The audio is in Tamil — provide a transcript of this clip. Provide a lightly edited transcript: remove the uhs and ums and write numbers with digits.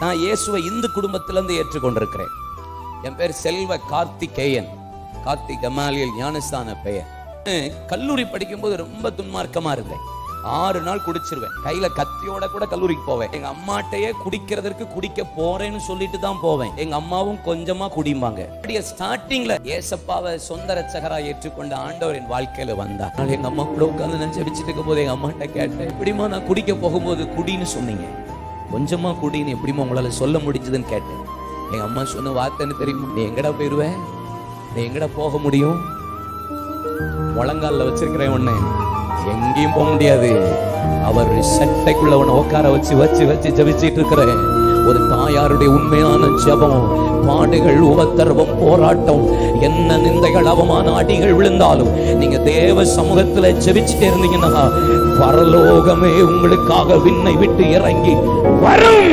நான் இயேசுவை இந்து குடும்பத்திலிருந்து ஏற்றுக்கொண்டிருக்கிறேன். என் பேர் செல்வ கார்த்திகேயன். கார்த்திக் கமாலியல் ஞானஸ்தான பெயர். கல்லூரி படிக்கும்போது ரொம்ப துன்மார்க்கமா இருந்தேன். 6 நாள் குடிச்சிருவேன். கையில கத்தியோட கூட கல்லூரிக்கு போவேன். எங்க அம்மாட்டையே குடிக்கிறதற்கு குடிக்க போறேன்னு சொல்லிட்டு தான் போவேன். எங்க அம்மாவும் கொஞ்சமா குடிம்பாங்க. ஸ்டார்டிங்ல ஏசப்பாவை சொந்த ரட்சகரா ஏற்றுக்கொண்ட ஆண்டவர் என் வாழ்க்கையில வந்தார். எங்க அம்மா கூட உட்கார்ந்து நான் ஜெபிச்சிட்டு இருக்கும் போது எங்க அம்மாட்ட கேட்டேன், எப்படிமா நான் குடிக்க போகும்போது குடின்னு சொன்னீங்க, கொஞ்சமா குடின்னு எப்படிமா உங்களால சொல்ல முடிஞ்சதுன்னு கேட்டேன். எங்க அம்மா சொன்ன வார்த்தைன்னு தெரியுமா, நீ எங்கடா போயிருவேன், நீ எங்கடா போக முடியும், முழங்கால வச்சிருக்கிறேன் உன்னை, எங்கேயும் போக முடியாது. அவர் சட்டைக்குள்ள உன்னை உட்கார வச்சு வச்சு வச்சு ஜபிச்சிட்டு இருக்கிறேன். ஒரு தாயாருடைய உண்மையான ஜபம், பாடுகள், உபத்திரவம், போராட்டம், என்ன நிந்தைகள், அவமான அடிகள் விழுந்தாலும் நீங்க தேவ சமூகத்துல ஜெபிச்சுட்டே இருந்தீங்கன்னா பரலோகமே உங்களுக்காக விண்ணை விட்டு இறங்கி வரும்.